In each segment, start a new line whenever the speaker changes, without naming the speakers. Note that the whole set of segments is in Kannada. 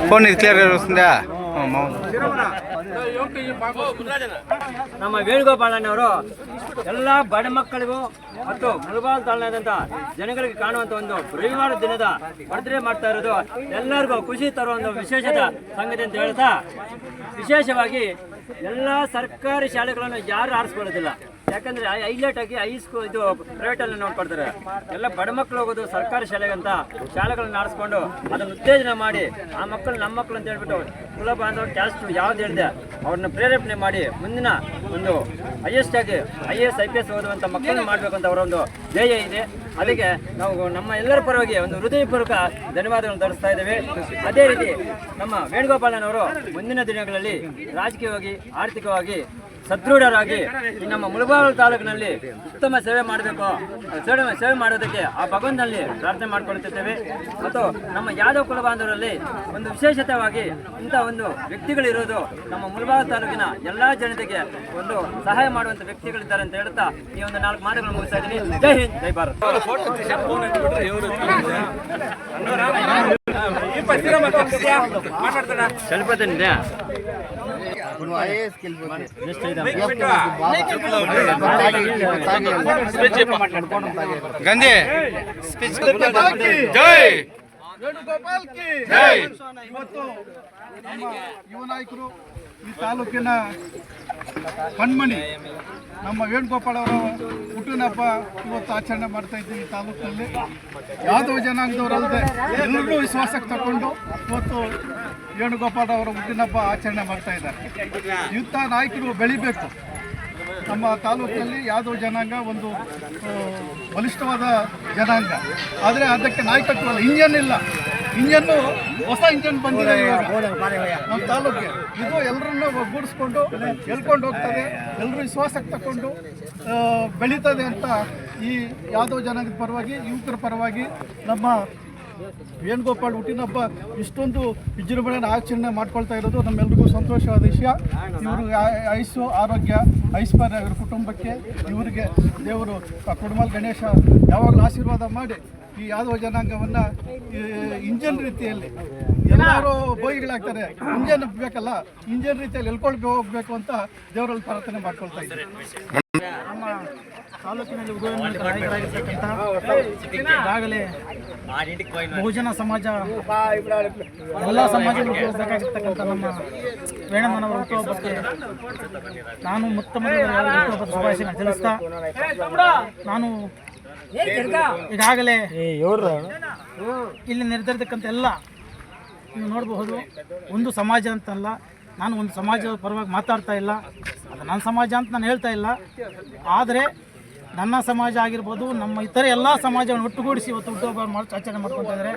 ఫోన్ ఇది క్లియర్ వస్తుందా?
ನಮ್ಮ ವೇಣುಗೋಪಾಲನವರು ಎಲ್ಲ ಬಡ ಮಕ್ಕಳಿಗೂ ಮತ್ತು ಮುಳಬಾಗಿಲು ತಾಲೂಕಿನಾದ್ಯಂತ ಜನಗಳಿಗೆ ಕಾಣುವಂತ ಒಂದು ರವಿವಾರ ದಿನದ ಬರ್ತ್ಡೇ ಮಾಡ್ತಾ ಇರೋದು ಎಲ್ಲರಿಗೂ ಖುಷಿ ತರುವ ಒಂದು ವಿಶೇಷದ ಸಂಗತಿ ಅಂತ ಹೇಳ್ತಾ, ವಿಶೇಷವಾಗಿ ಎಲ್ಲ ಸರ್ಕಾರಿ ಶಾಲೆಗಳನ್ನು ಯಾರು ಆರಿಸ್ಕೊಳ್ಳೋದಿಲ್ಲ. ಯಾಕಂದ್ರೆ ಹೈಲೈಟ್ ಆಗಿ ಹೈಸ್ಕೂಲ್ ಇದು ಪ್ರೈವೇಟ್ ಅಲ್ಲಿ ನೋಡ್ಕೊಡ್ತಾರೆ. ಎಲ್ಲ ಬಡ ಮಕ್ಕಳು ಹೋಗೋದು ಸರ್ಕಾರಿ ಶಾಲೆಗಂತ ಶಾಲೆಗಳನ್ನ ಆರಿಸ್ಕೊಂಡು ಅದನ್ನು ಉತ್ತೇಜನ ಮಾಡಿ ಆ ಮಕ್ಕಳು ನಮ್ಮ ಮಕ್ಕಳು ಅಂತ ಹೇಳ್ಬಿಟ್ಟು ಕುಲ ಬಾಂಧವ ಕ್ಯಾಸ್ಟ್ ಯಾವ್ದು ಹೇಳಿದೆ ಅವ್ರನ್ನ ಪ್ರೇರೇಪಣೆ ಮಾಡಿ ಮುಂದಿನ ಒಂದು ಹೈಯೆಸ್ಟ್ ಆಗಿ IAS IPS ಓದುವಂಥ ಮಕ್ಕಳನ್ನ ಮಾಡಬೇಕು ಅಂತ ಅವರ ಒಂದು ಧ್ಯೇಯ ಇದೆ. ಅದಕ್ಕೆ ನಾವು ನಮ್ಮ ಎಲ್ಲರ ಪರವಾಗಿ ಒಂದು ಹೃದಯಪೂರ್ವಕ ಧನ್ಯವಾದಗಳನ್ನು ತೋರಿಸ್ತಾ ಇದ್ದೇವೆ. ಅದೇ ರೀತಿ ನಮ್ಮ ವೇಣುಗೋಪಾಲನವರು ಮುಂದಿನ ದಿನಗಳಲ್ಲಿ ರಾಜಕೀಯವಾಗಿ ಆರ್ಥಿಕವಾಗಿ ಸದೃಢರಾಗಿ ನಮ್ಮ ಮುಳಬಾಗಿಲು ತಾಲೂಕಿನಲ್ಲಿ ಉತ್ತಮ ಸೇವೆ ಮಾಡಬೇಕು, ಸೇವೆ ಮಾಡೋದಕ್ಕೆ ಆ ಭಗವಂತನಲ್ಲಿ ಪ್ರಾರ್ಥನೆ ಮಾಡಿಕೊಳ್ಳುತ್ತಿದ್ದೇವೆ. ಮತ್ತು ನಮ್ಮ ಯಾದವ ಕುಲ ಬಾಂಧವರಲ್ಲಿ ಒಂದು ವಿಶೇಷತೆಯಾಗಿ ಇಂಥ ಒಂದು ವ್ಯಕ್ತಿಗಳಿರೋದು ನಮ್ಮ ಮುಳಬಾಗಿಲು ತಾಲೂಕಿನ ಎಲ್ಲ ಜನತೆಗೆ ಒಂದು ಸಹಾಯ ಮಾಡುವಂಥ ವ್ಯಕ್ತಿಗಳಿದ್ದಾರೆ ಅಂತ ಹೇಳ್ತಾ ಈ ಒಂದು 4 ಮಾತುಗಳು ಮುಗಿಸ್ತಾ ಇದ್ದೀನಿ. ಜೈ ಹಿಂದ್, ಜೈ ಭಾರತ್. ಸ್ವಲ್ಪ
ಗಂಧಿ ಜೈ
ವೇಣುಗೋಪಾಲ್ ಕಿ ಜೈ. ಇವತ್ತು ನಮ್ಮ ಯುವ ನಾಯಕರು ಈ ತಾಲೂಕಿನ ಕಣ್ಮಣಿ ನಮ್ಮ ವೇಣುಗೋಪಾಲ್ ಅವರ ಹುಟ್ಟಿನ ಹಬ್ಬ ಇವತ್ತು ಆಚರಣೆ ಮಾಡ್ತಾ ಇದ್ದೀವಿ. ಈ ತಾಲೂಕಿನಲ್ಲಿ ಯಾದವ ಜನಾಂಗದವರಲ್ಲದೆ ಎಲ್ಲರೂ ವಿಶ್ವಾಸಕ್ಕೆ ತಗೊಂಡು ಇವತ್ತು ವೇಣುಗೋಪಾಲ್ ಅವರ ಹುಟ್ಟಿನ ಹಬ್ಬ ಆಚರಣೆ ಮಾಡ್ತಾ ಇದ್ದಾರೆ. ಇಂಥ ನಾಯಕರು ಬೆಳಿಬೇಕು. ನಮ್ಮ ತಾಲೂಕಿನಲ್ಲಿ ಯಾದವ ಜನಾಂಗ ಒಂದು ಬಲಿಷ್ಠವಾದ ಜನಾಂಗ, ಆದರೆ ಅದಕ್ಕೆ ನಾಯಕತ್ವ ಇಲ್ಲ, ಇಂಜನ್ ಇಲ್ಲ. ಇಂಜನ್ನು ಹೊಸ ಇಂಜನ್ ಬಂದಿದೆ ನಮ್ಮ ತಾಲೂಕಿಗೆ. ಇದು ಎಲ್ಲರನ್ನೂ ಒಗ್ಗೂಡಿಸ್ಕೊಂಡು ಎಳ್ಕೊಂಡು ಹೋಗ್ತದೆ, ಎಲ್ಲರೂ ವಿಶ್ವಾಸಕ್ಕೆ ತಗೊಂಡು ಬೆಳೀತದೆ ಅಂತ ಈ ಯಾದವ ಜನಾಂಗದ ಪರವಾಗಿ, ಯುವಕರ ಪರವಾಗಿ ನಮ್ಮ ವೇಣುಗೋಪಾಲ್ ಹುಟ್ಟಿನ ಹಬ್ಬ ಇಷ್ಟೊಂದು ವಿಜೃಂಭಣೆಯನ್ನು ಆಚರಣೆ ಮಾಡ್ಕೊಳ್ತಾ ಇರೋದು ನಮ್ಮೆಲ್ರಿಗೂ ಸಂತೋಷವಾದ ವಿಷಯ. ಇವರು ಆಯುಸ್ಸು, ಆರೋಗ್ಯ, ಐಶ್ವರ್ಯ ಇವ್ರ ಕುಟುಂಬಕ್ಕೆ, ಇವರಿಗೆ ದೇವರು ಕುಡುಮಲ್ ಗಣೇಶ ಯಾವಾಗಲೂ ಆಶೀರ್ವಾದ ಮಾಡಿ ಈ ಯಾದವ ಜನಾಂಗವನ್ನು ಇಂಜನ್ ರೀತಿಯಲ್ಲಿ ಎಲ್ಲರೂ ಬೋಗಿಗಳಾಗ್ತಾರೆ, ಇಂಜನ್ ಬೇಕಲ್ಲ, ಇಂಜನ್ ರೀತಿಯಲ್ಲಿ ಎಳ್ಕೊಂಡು ಹೋಗ್ಬೇಕು ಅಂತ ದೇವರಲ್ಲಿ ಪ್ರಾರ್ಥನೆ ಮಾಡ್ಕೊಳ್ತಾ ಇದ್ದಾರೆ. ನಮ್ಮ ತಾಲೂಕಿನಲ್ಲಿ ನಾಯಕರಾಗಿರ್ತಕ್ಕಂಥ ಈಗಾಗಲೇ ಬಹುಜನ ಸಮಾಜ ಎಲ್ಲ ಸಮಾಜಗಳು ಬೇಕಾಗಿರ್ತಕ್ಕಂಥ ನಮ್ಮ ವೇಣಮ್ಮನವರ ಹುಟ್ಟುಹಬ್ಬಕ್ಕೆ ನಾನು ಹುಟ್ಟುಹಬ್ಬದ ಶುಭಾಶಯ ತಿಳಿಸ್ತಾ, ನಾನು ಈಗಾಗಲೇ ಇಲ್ಲಿ ನೆರೆದಿರ್ತಕ್ಕಂಥ ಎಲ್ಲ ನೀವು ನೋಡಬಹುದು, ಒಂದು ಸಮಾಜ ಅಂತಲ್ಲ, ನಾನು ಒಂದು ಸಮಾಜದ ಪರವಾಗಿ ಮಾತಾಡ್ತಾ ಇಲ್ಲ, ಅದು ನನ್ನ ಸಮಾಜ ಅಂತ ನಾನು ಹೇಳ್ತಾ ಇಲ್ಲ. ಆದರೆ ನನ್ನ ಸಮಾಜ ಆಗಿರ್ಬೋದು, ನಮ್ಮ ಇತರೆ ಎಲ್ಲ ಸಮಾಜವನ್ನು ಒಟ್ಟುಗೂಡಿಸಿ ಇವತ್ತು ಹುಟ್ಟುಹಬ್ಬ ಆಚರಣೆ ಮಾಡ್ಕೊತಾ ಇದ್ದಾರೆ.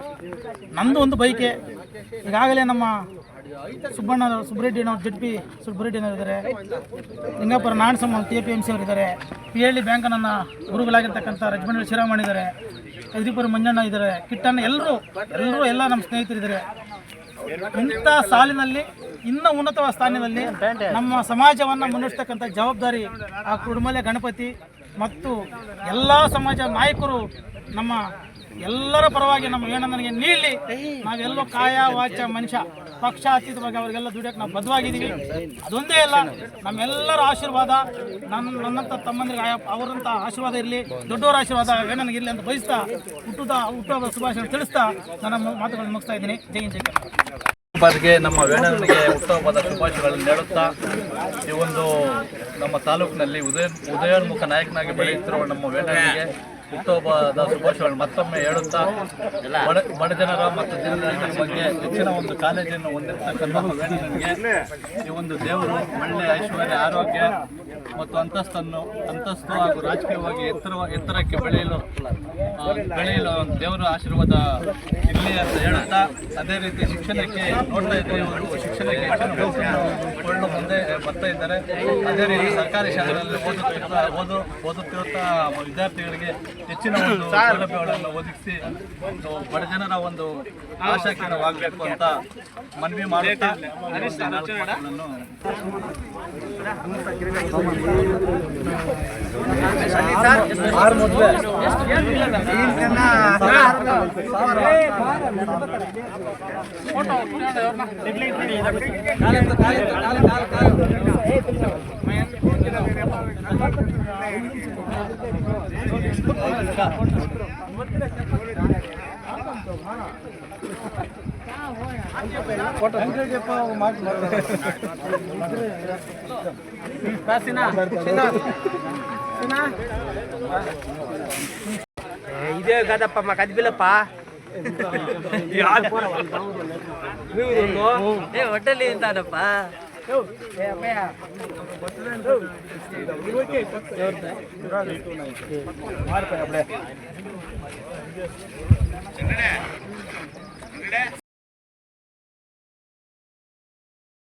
ನಮ್ಮದು ಒಂದು ಬೈಕೆ, ಈಗಾಗಲೇ ನಮ್ಮ ಸುಬ್ಬರೆಡ್ಡಿನವ್ರು ZP ಸುಬ್ಬರೆಡ್ಡಿನವ್ರು ಇದ್ದಾರೆ, ಲಿಂಗಾಪುರ ನಾಣಸಮ್ಮ TPMC ಅವರು ಇದ್ದಾರೆ, PLD ಬ್ಯಾಂಕ್ ನನ್ನ ಗುರುಗಳಾಗಿರ್ತಕ್ಕಂಥ ರಜಮಂಡ್ರಿ ಶಿರಾಮಣಿ ಇದ್ದಾರೆ, ಎದ್ರಿಪುರ ಮಂಜಣ್ಣ ಇದ್ದಾರೆ, ಕಿಟ್ಟಣ್ಣ, ಎಲ್ಲರೂ ಎಲ್ಲ ನಮ್ಮ ಸ್ನೇಹಿತರಿದ್ದಾರೆ. ಇಂಥ ಸಾಲಿನಲ್ಲಿ ಇನ್ನೂ ಉನ್ನತವಾದ ಸ್ಥಾನದಲ್ಲಿ ನಮ್ಮ ಸಮಾಜವನ್ನು ಮುನ್ನಡೆಸ್ತಕ್ಕಂಥ ಜವಾಬ್ದಾರಿ ಆ ಕುಡುಮಲೆ ಗಣಪತಿ ಮತ್ತು ಎಲ್ಲ ಸಮಾಜ ನಾಯಕರು ನಮ್ಮ ಎಲ್ಲರ ಪರವಾಗಿ ನಮ್ಮ ವೇಣಮ್ಮನಿಗೆ ನೀಡಲಿ. ನಾವೆಲ್ಲೋ ಕಾಯ ವಾಚ ಮನುಷ್ಯ ಪಕ್ಷ ಅತೀತವಾಗಿ ಅವರಿಗೆಲ್ಲ ದುಡಿಯೋಕೆ ನಾವು ಬದ್ಧವಾಗಿದ್ದೀವಿ. ಅದೊಂದೇ ಅಲ್ಲ, ನಮ್ಮೆಲ್ಲರ ಆಶೀರ್ವಾದ ನನ್ನಂಥ ತಮ್ಮಂದಿರಿಗೆ ಅವರಂಥ ಆಶೀರ್ವಾದ ಇರಲಿ, ದೊಡ್ಡವರ ಆಶೀರ್ವಾದ ವೇಣನಿಗೆ ಇರಲಿ ಅಂತ ಬಯಸ್ತಾ ಹುಟ್ಟುಹಬ್ಬ ಶುಭಾಶಯ ತಿಳಿಸ್ತಾ ನನ್ನ ಮಾತುಗಳನ್ನು ಮುಗಿಸ್ತಾ ಇದ್ದೀನಿ. ಜೈ ಹಿಂದ್, ಜೈ
ಹಬ್ಬಕ್ಕೆ ನಮ್ಮ ವೇಣನಿಗೆ ಹುಟ್ಟುಹಬ್ಬದ ಶುಭಾಶಯಗಳನ್ನು ನೀಡುತ್ತಾ, ಈ ಒಂದು ನಮ್ಮ ತಾಲೂಕಿನಲ್ಲಿ ಉದಯೋನ್ಮುಖ ನಾಯಕನಾಗಿ ಬೆಳೆಯುತ್ತಿರುವ ನಮ್ಮ ವೇಣನಿಗೆ ಹುಟ್ಟುಹಬ್ಬದ ಶುಭಾಶಯಗಳನ್ನು ಮತ್ತೊಮ್ಮೆ ಹೇಳುತ್ತಾ, ಬಡ ಜನರ ಮತ್ತು ಜನರ ಬಗ್ಗೆ ಹೆಚ್ಚಿನ ಒಂದು ಕಾಳಜಿಯನ್ನು ಹೊಂದಿರತಕ್ಕಂಥ ವೇಣನಿಗೆ ಈ ಒಂದು ದೇವರು ಒಳ್ಳೆಯ ಐಶ್ವರ್ಯ, ಆರೋಗ್ಯ ಮತ್ತು ಅಂತಸ್ತು ಹಾಗೂ ರಾಜಕೀಯವಾಗಿ ಎತ್ತರಕ್ಕೆ ಬೆಳೆಯಲು ದೇವರ ಆಶೀರ್ವಾದ ಇರಲಿ ಅಂತ ಹೇಳುತ್ತಾ, ಅದೇ ರೀತಿ ಶಿಕ್ಷಣಕ್ಕೆ ನೋಡ್ತಾ ಇದ್ದರೆ ಇವರು ಶಿಕ್ಷಣಕ್ಕೆ ಹೆಚ್ಚಿನ ಮುಂದೆ ಬರ್ತಾ ಇದ್ದಾರೆ. ಅದೇ ರೀತಿ ಸರ್ಕಾರಿ ಶಾಲೆಗಳಲ್ಲಿ ಓದುತ್ತಿರುವಂತಹ ವಿದ್ಯಾರ್ಥಿಗಳಿಗೆ ಹೆಚ್ಚಿನ ಒಂದು ಸೌಲಭ್ಯಗಳನ್ನು ಒದಗಿಸಿ ಒಂದು ಬಡ ಜನರ ಒಂದು ಆಶಾಕಿರಣವಾಗಬೇಕು ಅಂತ ಮನವಿ ಮಾಡುತ್ತಾ
ఇదే కదప్ప మాకు అది పిల్లప్ప హోటల్ ఏంటప్ప